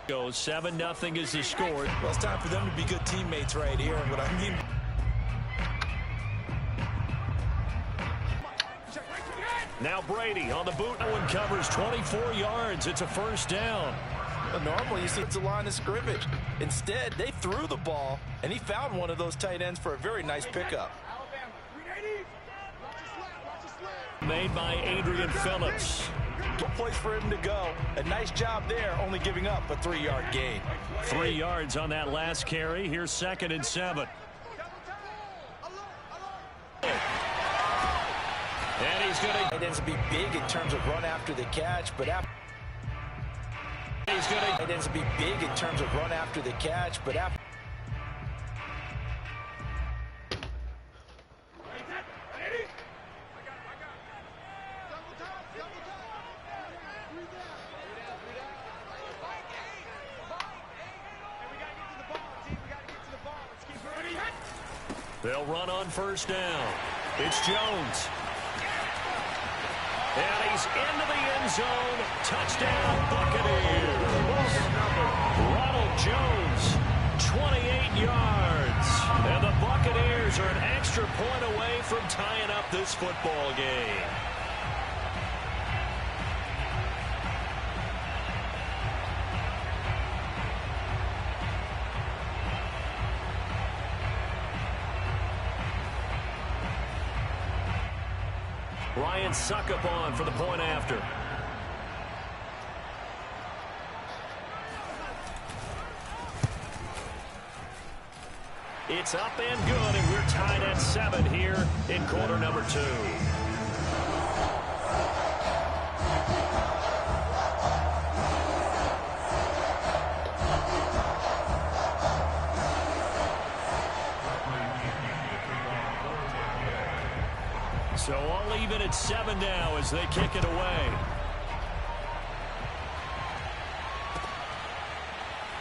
Goes 7-0 is the score. Well, it's time for them to be good teammates right here. And what I mean, now Brady on the boot. That one covers 24 yards. It's a first down. but normally you see it's a line of scrimmage. Instead, they threw the ball, and he found one of those tight ends for a very nice pickup. Made by Adrian Phillips. Good place for him to go. A nice job there, only giving up a 3-yard gain. 3 yards on that last carry. Here's 2nd and 7. And he's going to... It ends to be big in terms of run after the catch, but after... It ends to be big in terms of run after the catch, but after... They'll run on first down. It's Jones. And he's into the end zone. Touchdown, Buccaneers. Ronald Jones, 28 yards. And the Buccaneers are an extra point away from tying up this football game. Ryan Succop for the point after. It's up and good, and we're tied at 7 here in quarter number 2. So all even at 7 now as they kick it away.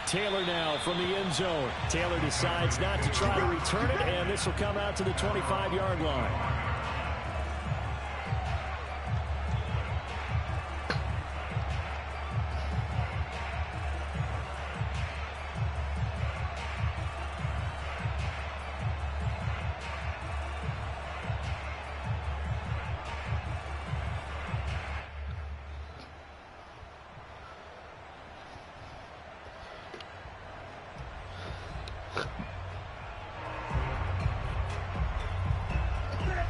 Taylor now from the end zone. Taylor decides not to try to return it, and this will come out to the 25-yard line.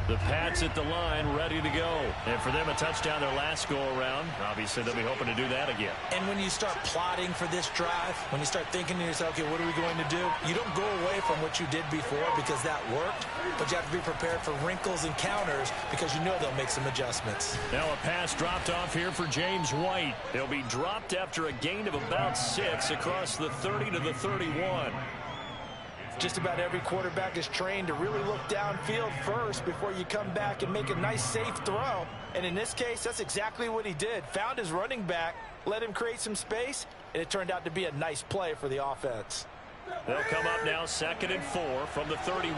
The Pats at the line, ready to go. And for them, a touchdown their last go-around. Obviously, they'll be hoping to do that again. And when you start plotting for this drive, when you start thinking to yourself, okay, what are we going to do? You don't go away from what you did before because that worked, but you have to be prepared for wrinkles and counters because you know they'll make some adjustments. Now a pass dropped off here for James White. He'll be dropped after a gain of about 6 across the 30 to the 31. Just about every quarterback is trained to really look downfield first before you come back and make a nice, safe throw. And in this case, that's exactly what he did. Found his running back, let him create some space, and it turned out to be a nice play for the offense. They'll come up now 2nd and 4 from the 31.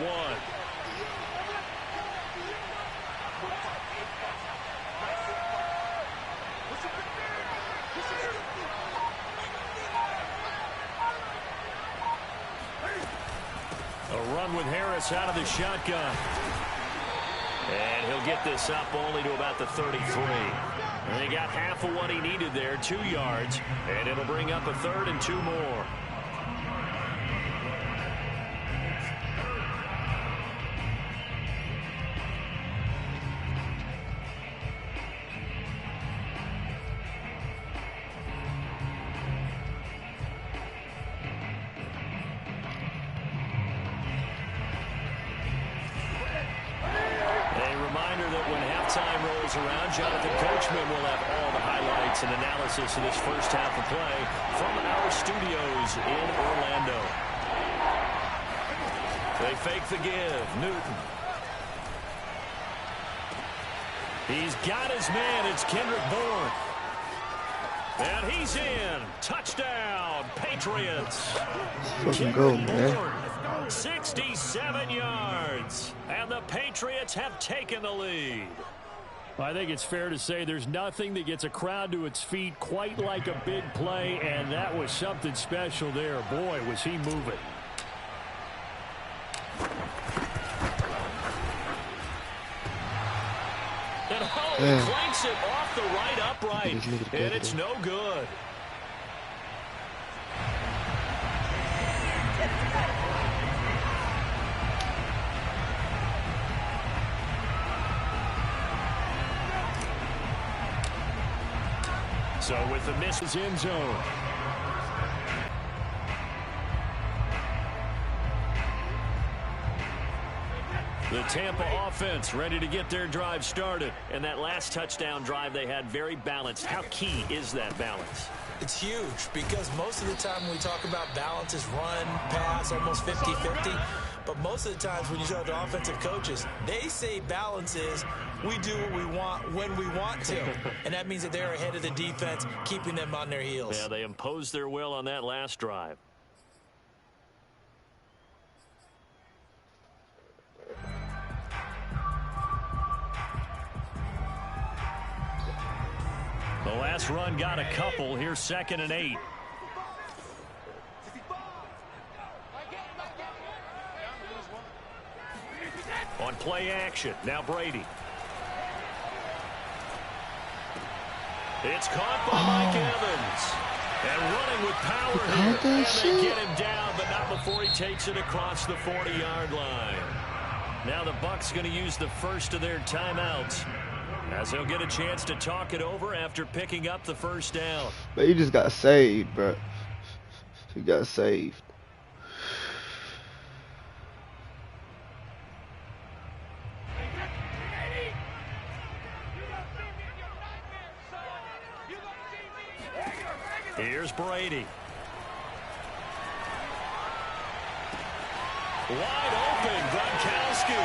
A run with Harris out of the shotgun. And he'll get this up only to about the 33. And he got half of what he needed there, 2 yards. And it'll bring up a 3rd and 2 more. Around, Jonathan Coachman will have all the highlights and analysis of this first half of play from our studios in Orlando. They fake the give. Newton. He's got his man. It's Kendrick Bourne. And he's in. Touchdown, Patriots. Fucking go, man. 67 yards. And the Patriots have taken the lead. I think it's fair to say there's nothing that gets a crowd to its feet quite like a big play, and that was something special there. Boy, was he moving. And he clanks it off the right upright, and it's no good. So with the misses in zone. The Tampa offense ready to get their drive started. And that last touchdown drive they had very balanced. How key is that balance? It's huge because most of the time when we talk about balance is run, pass, almost 50-50. But most of the times when you talk to offensive coaches, they say balance is we do what we want when we want to. And that means that they're ahead of the defense, keeping them on their heels. Yeah, they imposed their will on that last drive. The last run got a couple. Here's 2nd and 8. On play action, now Brady. It's caught by Mike Evans. And running with power here. And they get him down, but not before he takes it across the 40-yard line. Now the Bucs going to use the first of their timeouts, as they'll get a chance to talk it over after picking up the first down. But he just got saved, bro. He got saved. Here's Brady. Wide open, Gronkowski.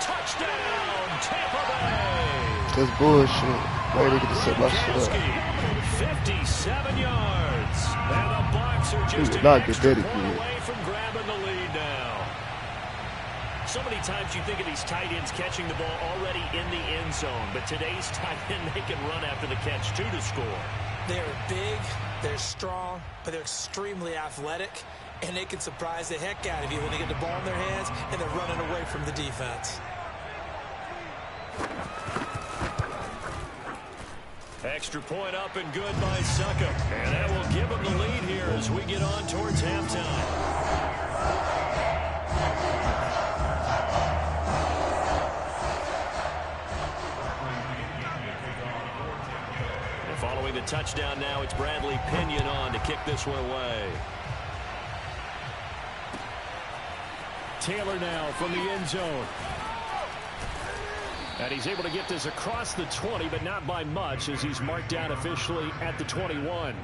Touchdown, Tampa Bay. That's bullshit. Brady get to set my shit up. 57 yards. And the Bucs are just an extra point away from grabbing the lead now. So many times you think of these tight ends catching the ball already in the end zone, but today's tight end, they can run after the catch, too, to score. They're big, they're strong, but they're extremely athletic, and they can surprise the heck out of you when they get the ball in their hands and they're running away from the defense. Extra point up and good by Suckup. And that will give them the lead here as we get on towards halftime. Following the touchdown now, it's Bradley Pinion on to kick this one away. Taylor now from the end zone. And he's able to get this across the 20, but not by much, as he's marked down officially at the 21.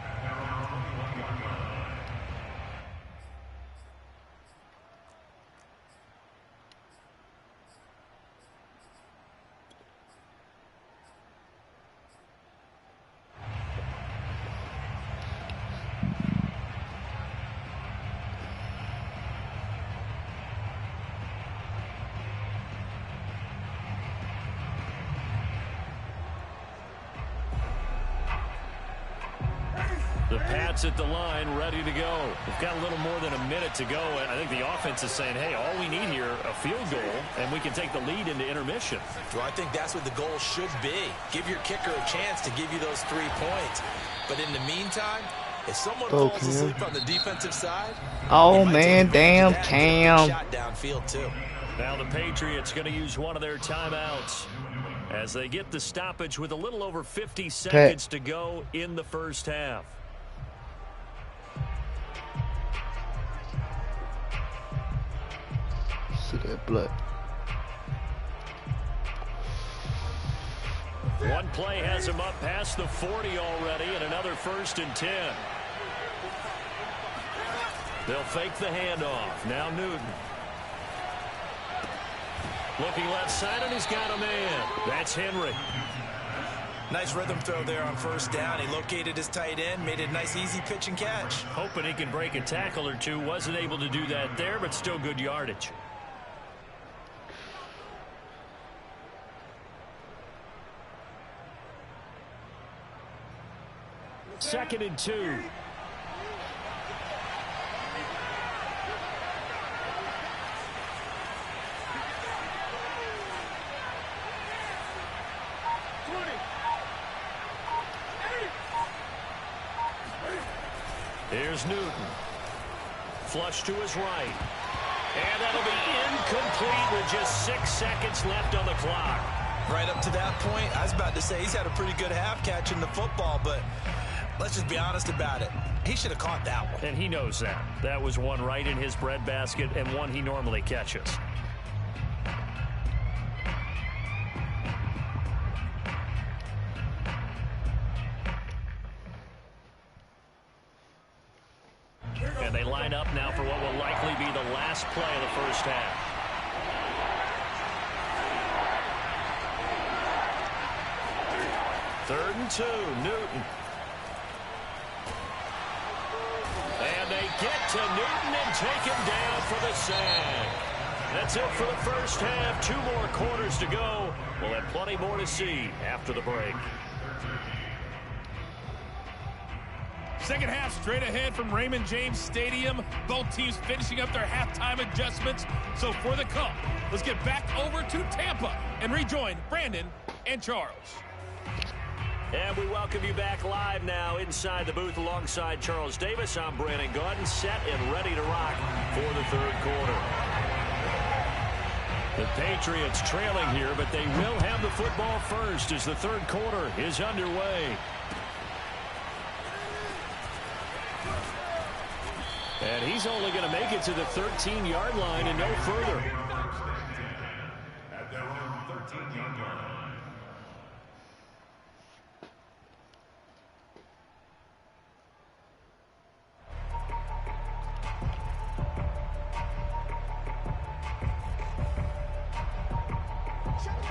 The Pats at the line, ready to go. We've got a little more than a minute to go. I think the offense is saying, hey, all we need here, a field goal, and we can take the lead into intermission. Well, I think that's what the goal should be. Give your kicker a chance to give you those 3 points. But in the meantime, if someone falls asleep on the defensive side, oh, man, damn, Cam. Shot downfield, too. Now the Patriots going to use one of their timeouts as they get the stoppage with a little over 50 seconds to go in the first half. See that blood. One play has him up past the 40 already, and another 1st and 10. They'll fake the handoff. Now Newton. Looking left side, and he's got a man. That's Henry. Nice rhythm throw there on 1st down. He located his tight end, made it a nice easy pitch and catch. Hoping he can break a tackle or two. Wasn't able to do that there, but still good yardage. 2nd and 2. Here's Newton. Flush to his right. And that'll be incomplete with just 6 seconds left on the clock. Right up to that point, I was about to say he's had a pretty good half catching the football, but let's just be honest about it. He should have caught that one. And he knows that. That was one right in his breadbasket and one he normally catches. And they line up now for what will likely be the last play of the first half. Third and 2, Newton. And they get to Newton and take him down for the sack. That's it for the first half. 2 more quarters to go. We'll have plenty more to see after the break. Second half straight ahead from Raymond James Stadium. Both teams finishing up their halftime adjustments. So for the call, let's get back over to Tampa and rejoin Brandon and Charles. And we welcome you back live now inside the booth alongside Charles Davis. I'm Brandon Gaudin, set and ready to rock for the third quarter. The Patriots trailing here, but they will have the football first as the third quarter is underway. And he's only going to make it to the 13-yard line and no further. At their own 13-yard line.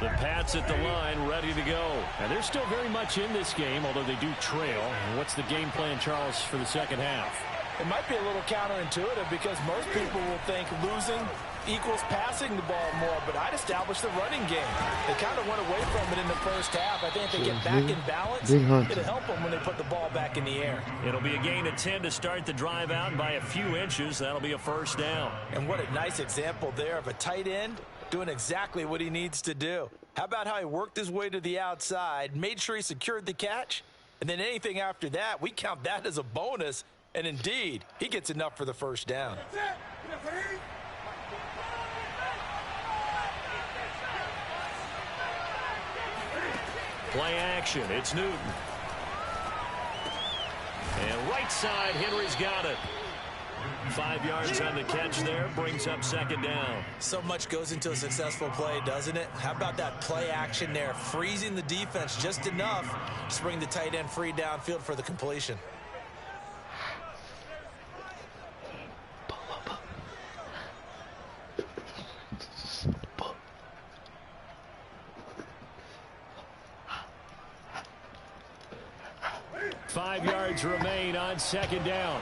The Pats at the line, ready to go. And they're still very much in this game, although they do trail. What's the game plan, Charles, for the second half? It might be a little counterintuitive because most people will think losing equals passing the ball more, but I'd establish the running game. They kind of went away from it in the first half. I think if they get back in balance, it'll help them when they put the ball back in the air. It'll be a gain of 10 to start the drive out, and by a few inches, that'll be a first down. And what a nice example there of a tight end doing exactly what he needs to do. How about how he worked his way to the outside, made sure he secured the catch, and then anything after that, we count that as a bonus. And indeed, he gets enough for the first down. Play action. It's Newton. And right side, Henry's got it. 5 yards on the catch there, brings up second down. So much goes into a successful play, doesn't it? How about that play action there, freezing the defense just enough to bring the tight end free downfield for the completion. Five yards remain on second down.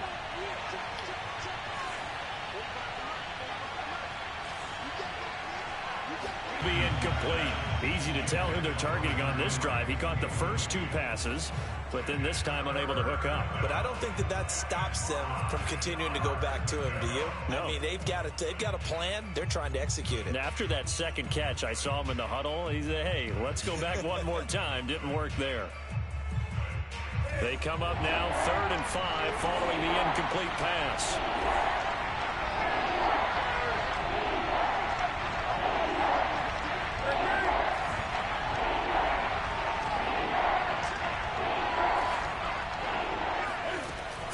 Be incomplete. Easy to tell who they're targeting on this drive. He caught the first 2 passes, but then this time unable to hook up. But I don't think that stops them from continuing to go back to him, do you? No. I mean, they've got a plan. They're trying to execute it. And after that second catch, I saw him in the huddle. He said, hey, let's go back one more time. Didn't work there. They come up now 3rd and 5 following the incomplete pass.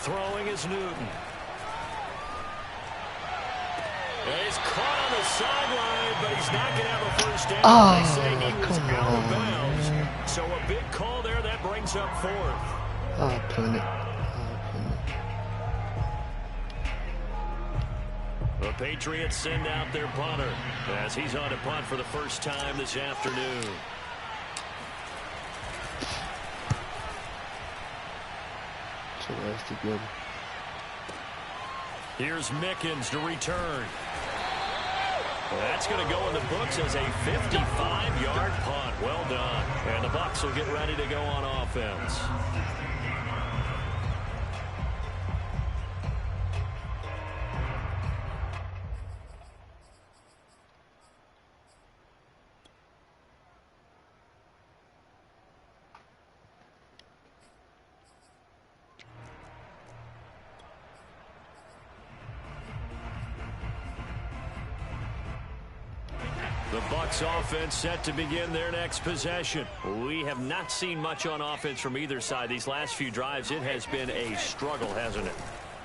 Throwing is Newton. And he's caught on the sideline, but he's not going to have a first down. They say he was out of bounds. So a big call there that brings up 4th. The Patriots send out their punter as he's on a punt for the first time this afternoon. Here's Mickens to return. That's going to go in the books as a 55-yard punt. Well done. And the Bucs will get ready to go on offense. The Bucs offense set to begin their next possession. We have not seen much on offense from either side. These last few drives, it has been a struggle, hasn't it?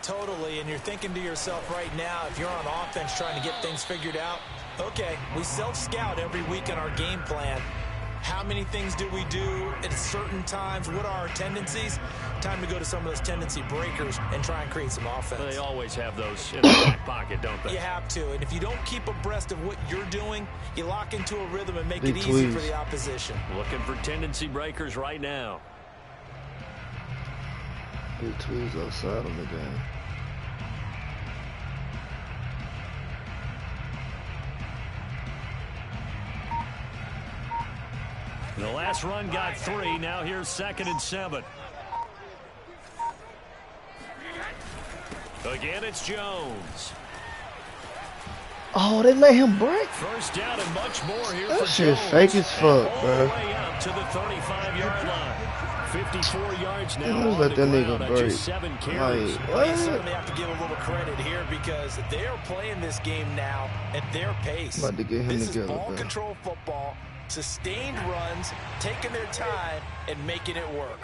Totally, and you're thinking to yourself right now, if you're on offense trying to get things figured out, okay, we self-scout every week in our game plan. How many things do we do at certain times? What are our tendencies? Time to go to some of those tendency breakers and try and create some offense. They always have those in the back pocket, don't they? You have to, and if you don't keep abreast of what you're doing, you lock into a rhythm and make it easy for the opposition. Looking for tendency breakers right now. Big tweets outside on the game. The last run got 3. Now here's 2nd and 7. Again, it's Jones. Oh, they let him break? First down and much more here that for shit Jones. Fake as fuck, all bro. the way up to the 35-yard line. 54 yards now. Just let that nigga break. 7 carries. Like, Well, you what? certainly have to give a little credit here because they are playing this game now at their pace. About to get him This together, is ball bro. control football, sustained runs, taking their time, and making it work.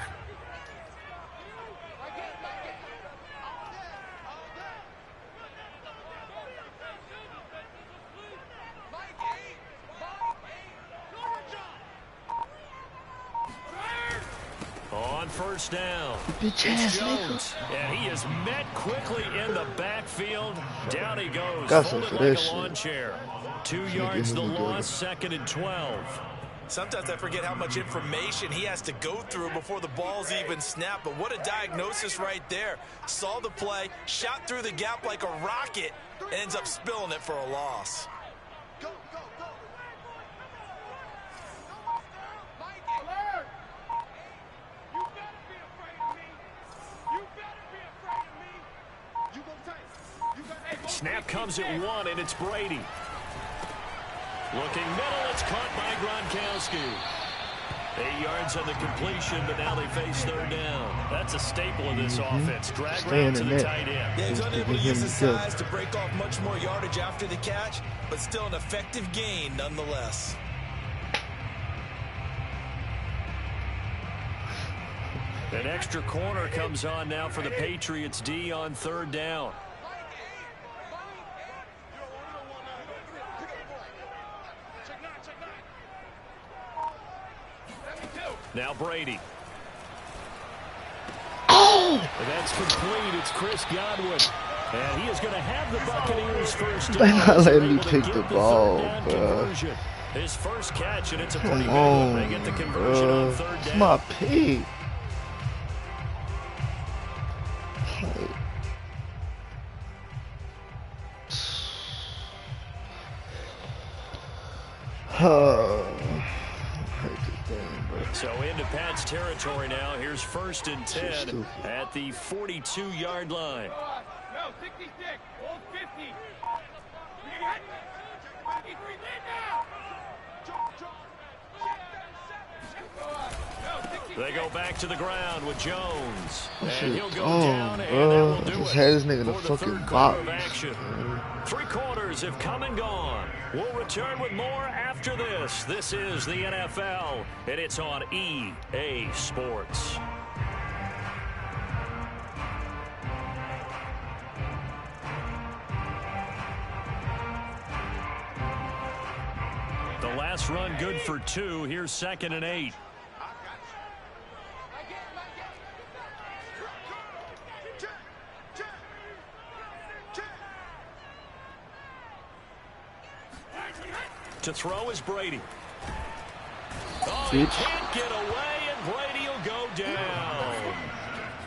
On first down, Bitch it's ass Jones, and he is met quickly in the backfield. Down he goes, Got some folded for like that a lawn shit. chair. 2 Should've yards get the him together. loss, 2nd and 12. Sometimes I forget how much information he has to go through before the ball's even snapped, but what a diagnosis right there. Saw the play, shot through the gap like a rocket, and ends up spilling it for a loss. Snap comes at 1, and it's Brady. Looking middle, it's caught by Gronkowski. 8 yards on the completion, but now they face 3rd down. That's a staple of this offense. Drag Stay route in to the the net. tight end. Yeah, he's Just unable to to get use him his together. size to break off much more yardage after the catch, but still an effective gain nonetheless. An extra corner comes on now for the Patriots D on 3rd down. Now Brady. Oh! That's complete. It's Chris Godwin. And he is going to have the Buccaneers first They down. not letting me Able to pick get the third ball, down bro. conversion. His first catch, and it's a pretty Come big one. They on, get the conversion bro. on 3rd It's down. my pick. Oh, I hate this thing, bro. So into Pat's territory now. Here's 1st and 10 stupid. at the 42-yard line. No, 66. Hold 50. They go back to the ground with Jones. That And shit he'll go gone, down, and that bro. will I do just it had this nigga in the for the fucking third quarter of box. action. 3 quarters have come and gone. We'll return with more after this. This is the NFL, and it's on EA Sports. The last run good for 2. Here's 2nd and 8. To throw is Brady. Oh, he Bitch. can't get away, and Brady will go down.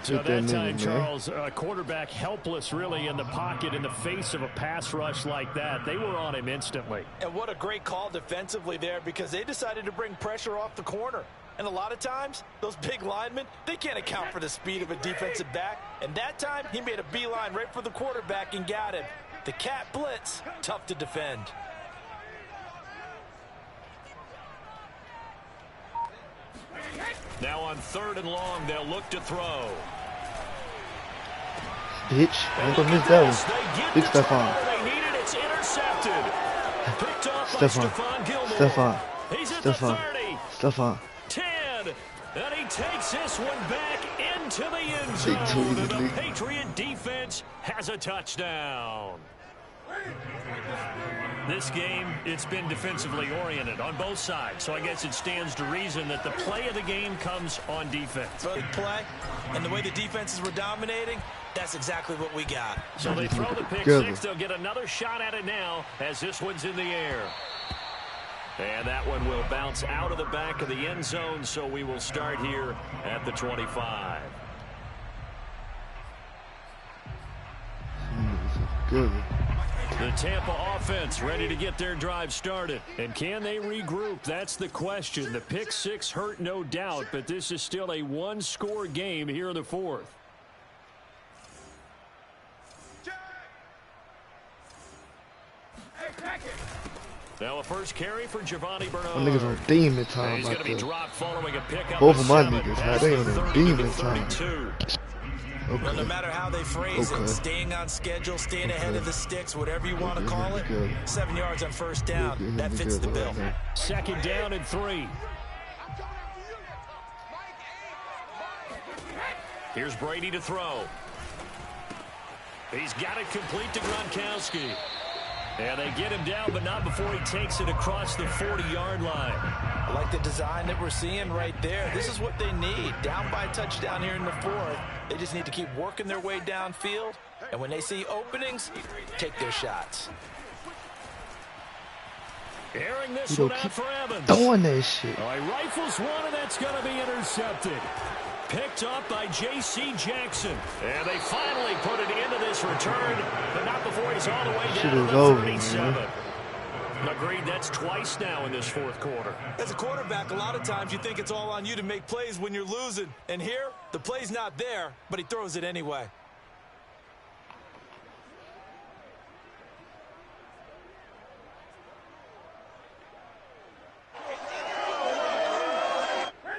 So Get that that time, nigga, man. Charles, a quarterback helpless really in the pocket in the face of a pass rush like that. They were on him instantly. And what a great call defensively there because they decided to bring pressure off the corner. And a lot of times, those big linemen, they can't account for the speed of a defensive back. And that time, he made a beeline right for the quarterback and got him. The cat blitz, tough to defend. Now on 3rd and long, they'll look to throw. Bitch, I ain't gonna miss that one. They get Big the stuff throw on. they needed. It's intercepted. Picked off by Stephon. Stephon Gilmore. Stephon. He's at the Stephon. 30. Stephon. 10. And he takes this one back into the end zone. And the Patriot defense has a touchdown. This game, it's been defensively oriented on both sides, so I guess it stands to reason that the play of the game comes on defense. Big play, and the way the defenses were dominating, that's exactly what we got. So they throw the pick six. They'll get another shot at it now as this one's in the air. And that one will bounce out of the back of the end zone, so we will start here at the 25. Good. The Tampa offense ready to get their drive started. And can they regroup? That's the question. The pick six hurt, no doubt, but this is still a one-score game here in the fourth. Now a first carry for Giovanni Bernard. My niggas on demon time. He's going to be dropped following a pickup. Both of my niggas, man, they on demon time. Okay. Well, no matter how they phrase it, staying on schedule, staying ahead of the sticks, whatever you want to call it, 7 yards on first down, that fits the bill. Second down and 3. Here's Brady to throw. He's got it complete to Gronkowski. And they get him down, but not before he takes it across the 40-yard line. I like the design that we're seeing right there. This is what they need. Down by a touchdown here in the fourth. They just need to keep working their way downfield. And when they see openings, take their shots. Airing this one out for Evans. Throwing that shit. Oh, he rifles one, and that's going to be intercepted. Picked up by J.C. Jackson. And they finally put it into this return, but not before he's all the way down to the 37. Agreed, that's twice now in this fourth quarter. As a quarterback, a lot of times you think it's all on you to make plays when you're losing. And here, the play's not there, but he throws it anyway.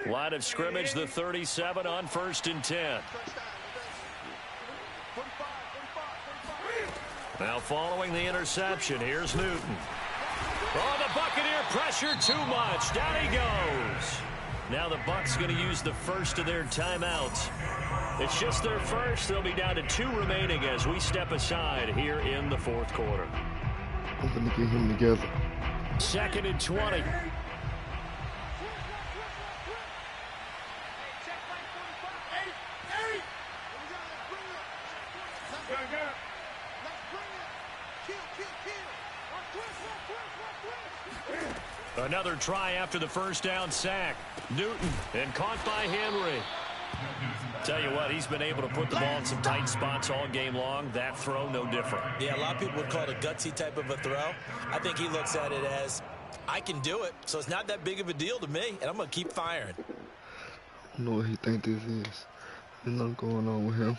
Line of scrimmage, the 37 on 1st and 10. Now following the interception, here's Newton. Oh, the Buccaneer pressure too much. Down he goes. Now the Bucs going to use the first of their timeouts. It's just their first. They'll be down to 2 remaining as we step aside here in the fourth quarter. I'm going to get him together. 2nd and 20. Another try after the first down sack. Newton, and caught by Henry. Tell you what, he's been able to put the ball in some tight spots all game long. That throw, no different. Yeah, a lot of people would call it a gutsy type of a throw. I think he looks at it as, I can do it, so it's not that big of a deal to me, and I'm going to keep firing. I don't know what he think this is. There's nothing going on with him.